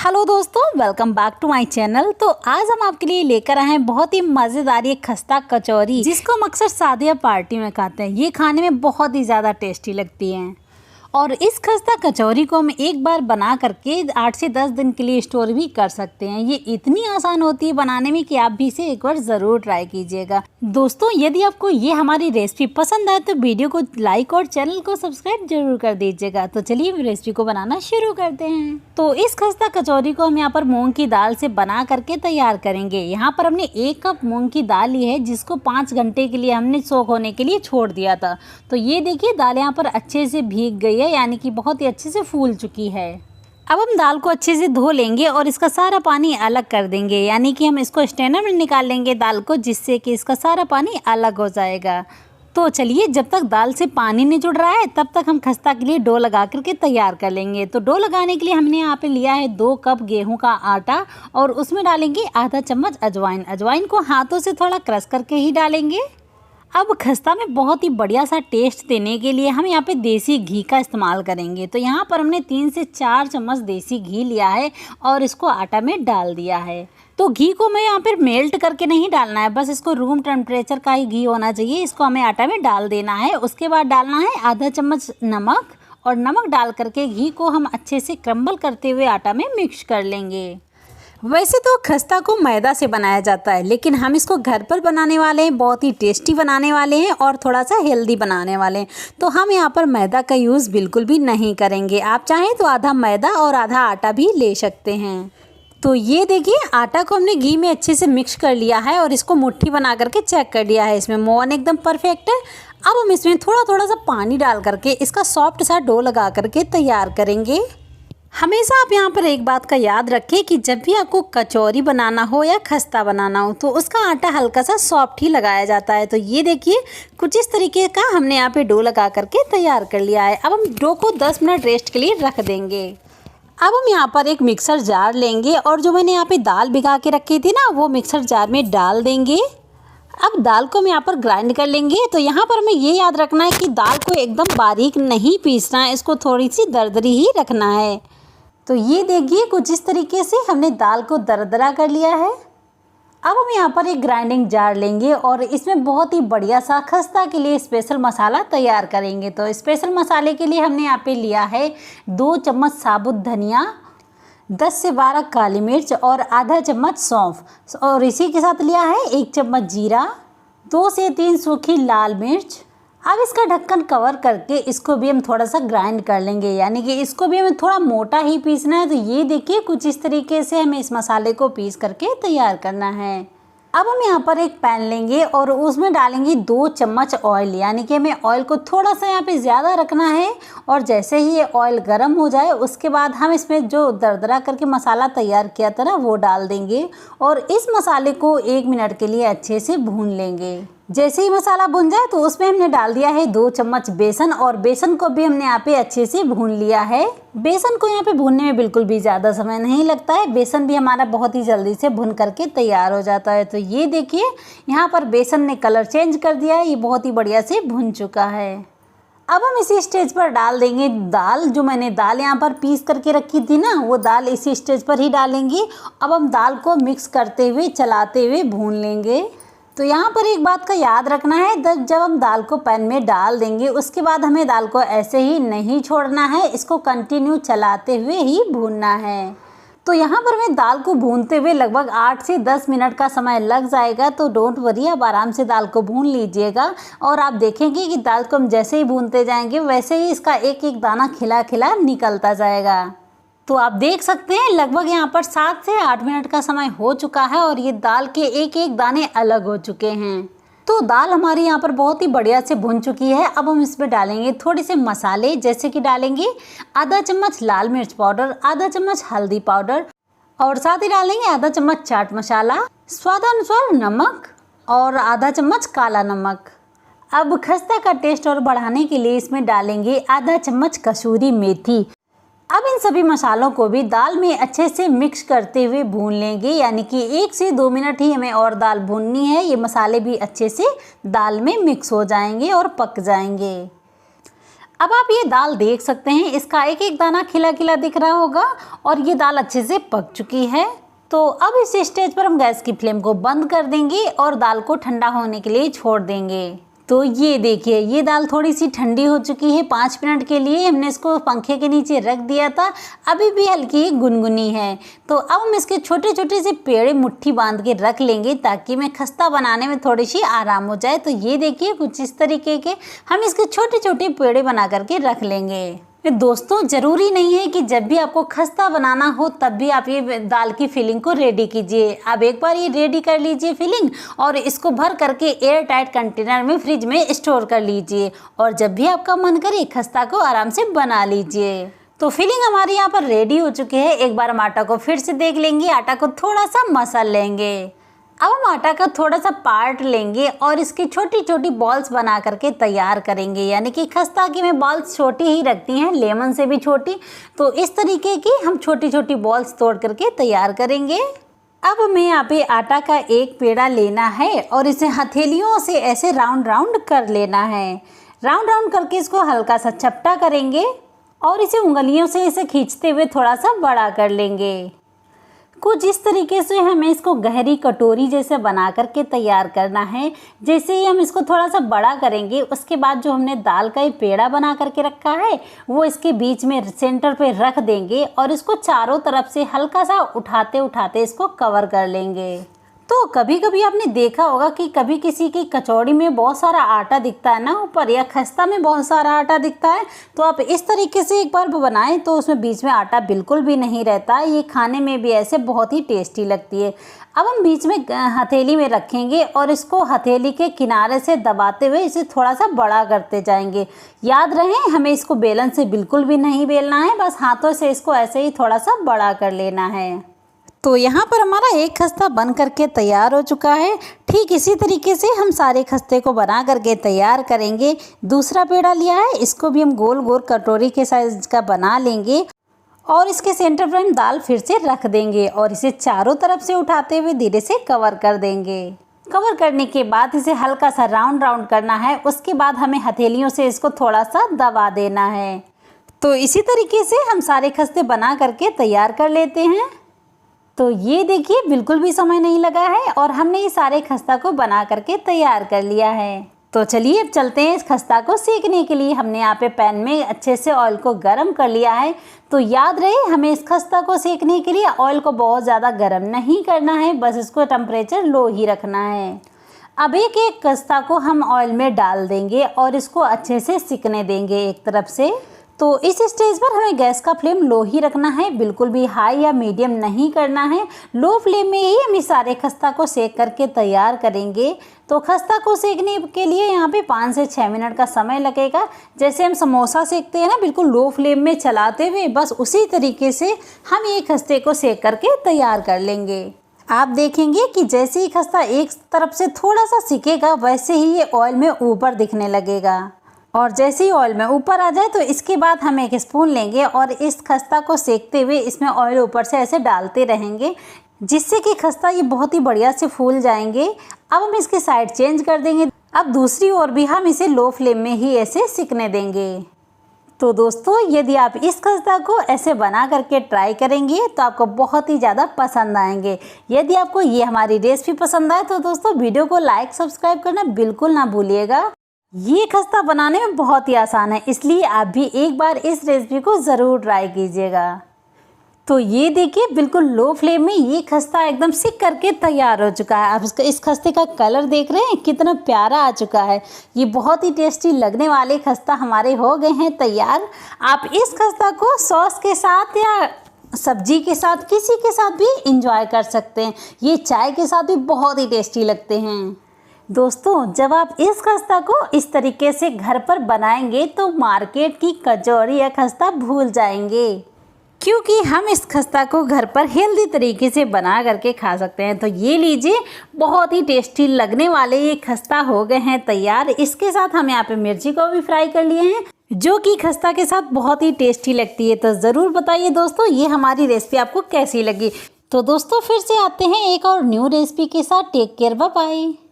Hello दोस्तों, welcome back to my channel. तो आज हम आपके लिए लेकर आए हैं बहुत ही मज़ेदार ये खस्ता कचौरी, जिसको हम अक्सर शादी या पार्टी में खाते हैं। ये खाने में बहुत ही ज़्यादा टेस्टी लगती है और इस खस्ता कचौरी को हम एक बार बना करके 8 से 10 दिन के लिए स्टोर भी कर सकते हैं। ये इतनी आसान होती है बनाने में कि आप भी इसे एक बार ज़रूर ट्राई कीजिएगा। दोस्तों, यदि आपको ये हमारी रेसिपी पसंद आए तो वीडियो को लाइक और चैनल को सब्सक्राइब जरूर कर दीजिएगा। तो चलिए रेसिपी को बनाना शुरू करते हैं। तो इस खस्ता कचौरी को हम यहाँ पर मूंग की दाल से बना करके तैयार करेंगे। यहाँ पर हमने 1 कप मूंग की दाल ली है, जिसको 5 घंटे के लिए हमने सोख होने के लिए छोड़ दिया था। तो ये देखिए दाल यहाँ पर अच्छे से भीग गई है, यानी कि बहुत ही अच्छे से फूल चुकी है। अब हम दाल को अच्छे से धो लेंगे और इसका सारा पानी अलग कर देंगे, यानी कि हम इसको स्ट्रेनर में निकाल लेंगे दाल को, जिससे कि इसका सारा पानी अलग हो जाएगा। तो चलिए, जब तक दाल से पानी नहीं जुड़ रहा है तब तक हम खस्ता के लिए डो लगा करके तैयार कर लेंगे। तो डो लगाने के लिए हमने यहाँ पे लिया है 2 कप गेहूं का आटा और उसमें डालेंगे आधा चम्मच अजवाइन। अजवाइन को हाथों से थोड़ा क्रश करके ही डालेंगे। अब खस्ता में बहुत ही बढ़िया सा टेस्ट देने के लिए हम यहाँ पे देसी घी का इस्तेमाल करेंगे। तो यहाँ पर हमने 3 से 4 चम्मच देसी घी लिया है और इसको आटा में डाल दिया है। तो घी को हमें यहाँ पर मेल्ट करके नहीं डालना है, बस इसको रूम टेम्परेचर का ही घी होना चाहिए। इसको हमें आटा में डाल देना है। उसके बाद डालना है आधा चम्मच नमक और नमक डाल करके घी को हम अच्छे से क्रम्बल करते हुए आटा में मिक्स कर लेंगे। वैसे तो खस्ता को मैदा से बनाया जाता है, लेकिन हम इसको घर पर बनाने वाले हैं, बहुत ही टेस्टी बनाने वाले हैं और थोड़ा सा हेल्दी बनाने वाले हैं। तो हम यहाँ पर मैदा का यूज़ बिल्कुल भी नहीं करेंगे। आप चाहें तो आधा मैदा और आधा आटा भी ले सकते हैं। तो ये देखिए आटा को हमने घी में अच्छे से मिक्स कर लिया है और इसको मुट्ठी बना करके चेक कर लिया है। इसमें मोहन एकदम परफेक्ट है। अब हम इसमें थोड़ा थोड़ा सा पानी डाल करके इसका सॉफ्ट सा डो लगा करके तैयार करेंगे। हमेशा आप यहाँ पर एक बात का याद रखें कि जब भी आपको कचौरी बनाना हो या खस्ता बनाना हो तो उसका आटा हल्का सा सॉफ्ट ही लगाया जाता है। तो ये देखिए कुछ इस तरीके का हमने यहाँ पे डो लगा करके तैयार कर लिया है। अब हम डो को 10 मिनट रेस्ट के लिए रख देंगे। अब हम यहाँ पर एक मिक्सर जार लेंगे और जो मैंने यहाँ पे दाल भिगा के रखी थी ना, वो मिक्सर जार में डाल देंगे। अब दाल को हम यहाँ पर ग्राइंड कर लेंगे। तो यहाँ पर हमें ये याद रखना है कि दाल को एकदम बारीक नहीं पीसना है, इसको थोड़ी सी दरदरी ही रखना है। तो ये देखिए कुछ इस तरीके से हमने दाल को दरदरा कर लिया है। अब हम यहाँ पर एक ग्राइंडिंग जार लेंगे और इसमें बहुत ही बढ़िया सा खस्ता के लिए स्पेशल मसाला तैयार करेंगे। तो स्पेशल मसाले के लिए हमने यहाँ पे लिया है 2 चम्मच साबुत धनिया, 10 से 12 काली मिर्च और आधा चम्मच सौंफ, और इसी के साथ लिया है 1 चम्मच जीरा, 2 से 3 सूखी लाल मिर्च। अब इसका ढक्कन कवर करके इसको भी हम थोड़ा सा ग्राइंड कर लेंगे, यानी कि इसको भी हमें थोड़ा मोटा ही पीसना है। तो ये देखिए कुछ इस तरीके से हमें इस मसाले को पीस करके तैयार करना है। अब हम यहाँ पर एक पैन लेंगे और उसमें डालेंगे 2 चम्मच ऑयल, यानी कि हमें ऑयल को थोड़ा सा यहाँ पे ज़्यादा रखना है। और जैसे ही ये ऑयल गर्म हो जाए उसके बाद हम इसमें जो दरदरा करके मसाला तैयार किया था ना, वो डाल देंगे और इस मसाले को 1 मिनट के लिए अच्छे से भून लेंगे। जैसे ही मसाला भुन जाए तो उसमें हमने डाल दिया है 2 चम्मच बेसन और बेसन को भी हमने यहाँ पे अच्छे से भून लिया है। बेसन को यहाँ पे भूनने में बिल्कुल भी ज़्यादा समय नहीं लगता है, बेसन भी हमारा बहुत ही जल्दी से भुन करके तैयार हो जाता है। तो ये देखिए यहाँ पर बेसन ने कलर चेंज कर दिया है, ये बहुत ही बढ़िया से भुन चुका है। अब हम इसी स्टेज पर डाल देंगे दाल। जो मैंने दाल यहाँ पर पीस करके रखी थी ना, वो दाल इसी स्टेज पर ही डालेंगे। अब हम दाल को मिक्स करते हुए चलाते हुए भून लेंगे। तो यहाँ पर एक बात का याद रखना है, जब हम दाल को पैन में डाल देंगे उसके बाद हमें दाल को ऐसे ही नहीं छोड़ना है, इसको कंटिन्यू चलाते हुए ही भूनना है। तो यहाँ पर हमें दाल को भूनते हुए लगभग 8 से 10 मिनट का समय लग जाएगा। तो डोंट वरी, आप आराम से दाल को भून लीजिएगा और आप देखेंगे कि दाल को हम जैसे ही भूनते जाएंगे वैसे ही इसका एक एक दाना खिला खिला निकलता जाएगा। तो आप देख सकते हैं लगभग यहाँ पर 7 से 8 मिनट का समय हो चुका है और ये दाल के एक एक दाने अलग हो चुके हैं। तो दाल हमारी यहाँ पर बहुत ही बढ़िया से भुन चुकी है। अब हम इसमें डालेंगे थोड़े से मसाले, जैसे कि डालेंगे आधा चम्मच लाल मिर्च पाउडर, आधा चम्मच हल्दी पाउडर और साथ ही डालेंगे आधा चम्मच चाट मसाला, स्वादानुसार नमक और आधा चम्मच काला नमक। अब खस्ता का टेस्ट और बढ़ाने के लिए इसमें डालेंगे आधा चम्मच कसूरी मेथी। अब इन सभी मसालों को भी दाल में अच्छे से मिक्स करते हुए भून लेंगे, यानी कि 1 से 2 मिनट ही हमें और दाल भूननी है। ये मसाले भी अच्छे से दाल में मिक्स हो जाएंगे और पक जाएंगे। अब आप ये दाल देख सकते हैं, इसका एक एक दाना खिला खिला दिख रहा होगा और ये दाल अच्छे से पक चुकी है। तो अब इस स्टेज पर हम गैस की फ्लेम को बंद कर देंगे और दाल को ठंडा होने के लिए छोड़ देंगे। तो ये देखिए, ये दाल थोड़ी सी ठंडी हो चुकी है। 5 मिनट के लिए हमने इसको पंखे के नीचे रख दिया था, अभी भी हल्की गुनगुनी है। तो अब हम इसके छोटे छोटे से पेड़े मुट्ठी बांध के रख लेंगे ताकि मैं खस्ता बनाने में थोड़ी सी आराम हो जाए। तो ये देखिए, कुछ इस तरीके के हम इसके छोटे छोटे पेड़े बना करके रख लेंगे। दोस्तों, ज़रूरी नहीं है कि जब भी आपको खस्ता बनाना हो तब भी आप ये दाल की फिलिंग को रेडी कीजिए। आप एक बार ये रेडी कर लीजिए फिलिंग और इसको भर करके एयर टाइट कंटेनर में फ्रिज में स्टोर कर लीजिए और जब भी आपका मन करे खस्ता को आराम से बना लीजिए। तो फिलिंग हमारी यहाँ पर रेडी हो चुकी है। एक बार हम आटा को फिर से देख लेंगे, आटा को थोड़ा सा मसल लेंगे। अब हम आटा का थोड़ा सा पार्ट लेंगे और इसकी छोटी छोटी बॉल्स बना करके तैयार करेंगे। यानी कि खस्ता की मैं बॉल्स छोटी ही रखती हैं, लेमन से भी छोटी। तो इस तरीके की हम छोटी छोटी बॉल्स तोड़ करके तैयार करेंगे। अब हमें यहाँ पे आटा का एक पेड़ा लेना है और इसे हथेलियों से ऐसे राउंड राउंड कर लेना है। राउंड राउंड करके इसको हल्का सा चपटा करेंगे और इसे उंगलियों से इसे खींचते हुए थोड़ा सा बड़ा कर लेंगे। कुछ इस तरीके से हमें इसको गहरी कटोरी जैसे बना करके तैयार करना है। जैसे ही हम इसको थोड़ा सा बड़ा करेंगे, उसके बाद जो हमने दाल का एक पेड़ा बना करके रखा है वो इसके बीच में सेंटर पे रख देंगे और इसको चारों तरफ से हल्का सा उठाते उठाते इसको कवर कर लेंगे। तो कभी कभी आपने देखा होगा कि कभी किसी की कचौड़ी में बहुत सारा आटा दिखता है ना ऊपर, या खस्ता में बहुत सारा आटा दिखता है। तो आप इस तरीके से एक बार बनाएं तो उसमें बीच में आटा बिल्कुल भी नहीं रहता। ये खाने में भी ऐसे बहुत ही टेस्टी लगती है। अब हम बीच में हथेली में रखेंगे और इसको हथेली के किनारे से दबाते हुए इसे थोड़ा सा बड़ा करते जाएंगे। याद रहे, हमें इसको बेलन से बिल्कुल भी नहीं बेलना है, बस हाथों से इसको ऐसे ही थोड़ा सा बड़ा कर लेना है। तो यहाँ पर हमारा एक खस्ता बन करके तैयार हो चुका है। ठीक इसी तरीके से हम सारे खस्ते को बना करके तैयार करेंगे। दूसरा पेड़ा लिया है, इसको भी हम गोल गोल कटोरी के साइज का बना लेंगे और इसके सेंटर पर हम दाल फिर से रख देंगे और इसे चारों तरफ से उठाते हुए धीरे से कवर कर देंगे। कवर करने के बाद इसे हल्का सा राउंड राउंड करना है। उसके बाद हमें हथेलियों से इसको थोड़ा सा दबा देना है। तो इसी तरीके से हम सारे खस्ते बना करके तैयार कर लेते हैं। तो ये देखिए, बिल्कुल भी समय नहीं लगा है और हमने ये सारे खस्ता को बना करके तैयार कर लिया है। तो चलिए अब चलते हैं इस खस्ता को सेकने के लिए। हमने यहाँ पे पैन में अच्छे से ऑयल को गर्म कर लिया है। तो याद रहे, हमें इस खस्ता को सेकने के लिए ऑयल को बहुत ज़्यादा गर्म नहीं करना है, बस इसको टेम्परेचर लो ही रखना है। अब एक एक खस्ता को हम ऑयल में डाल देंगे और इसको अच्छे से सिकने देंगे एक तरफ से। तो इस स्टेज पर हमें गैस का फ्लेम लो ही रखना है, बिल्कुल भी हाई या मीडियम नहीं करना है। लो फ्लेम में ही हम इस सारे खस्ता को सेक करके तैयार करेंगे। तो खस्ता को सेकने के लिए यहाँ पे 5 से 6 मिनट का समय लगेगा। जैसे हम समोसा सेकते हैं ना, बिल्कुल लो फ्लेम में चलाते हुए, बस उसी तरीके से हम ये खस्ते को सेक करके तैयार कर लेंगे। आप देखेंगे कि जैसे ही खस्ता एक तरफ से थोड़ा सा सिकेगा, वैसे ही ये ऑयल में ऊपर दिखने लगेगा। और जैसे ही ऑयल में ऊपर आ जाए तो इसके बाद हम एक स्पून लेंगे और इस खस्ता को सेकते हुए इसमें ऑयल ऊपर से ऐसे डालते रहेंगे, जिससे कि खस्ता ये बहुत ही बढ़िया से फूल जाएंगे। अब हम इसकी साइड चेंज कर देंगे। अब दूसरी ओर भी हम इसे लो फ्लेम में ही ऐसे सिकने देंगे। तो दोस्तों, यदि आप इस खस्ता को ऐसे बना करके ट्राई करेंगे तो आपको बहुत ही ज़्यादा पसंद आएंगे। यदि आपको ये हमारी रेसिपी पसंद आए तो दोस्तों वीडियो को लाइक सब्सक्राइब करना बिल्कुल ना भूलिएगा। ये खस्ता बनाने में बहुत ही आसान है, इसलिए आप भी एक बार इस रेसिपी को ज़रूर ट्राई कीजिएगा। तो ये देखिए, बिल्कुल लो फ्लेम में ये खस्ता एकदम सिक करके तैयार हो चुका है। आप इस खस्ते का कलर देख रहे हैं, कितना प्यारा आ चुका है। ये बहुत ही टेस्टी लगने वाले खस्ता हमारे हो गए हैं तैयार। आप इस खस्ता को सॉस के साथ या सब्जी के साथ, किसी के साथ भी इंजॉय कर सकते हैं। ये चाय के साथ भी बहुत ही टेस्टी लगते हैं। दोस्तों, जब आप इस खस्ता को इस तरीके से घर पर बनाएंगे तो मार्केट की कचौरी या खस्ता भूल जाएंगे, क्योंकि हम इस खस्ता को घर पर हेल्दी तरीके से बना करके खा सकते हैं। तो ये लीजिए, बहुत ही टेस्टी लगने वाले ये खस्ता हो गए हैं तैयार। इसके साथ हम यहाँ पे मिर्ची को भी फ्राई कर लिए हैं, जो कि खस्ता के साथ बहुत ही टेस्टी लगती है। तो ज़रूर बताइए दोस्तों, ये हमारी रेसिपी आपको कैसी लगी। तो दोस्तों, फिर से आते हैं एक और न्यू रेसिपी के साथ। Take care, bye bye.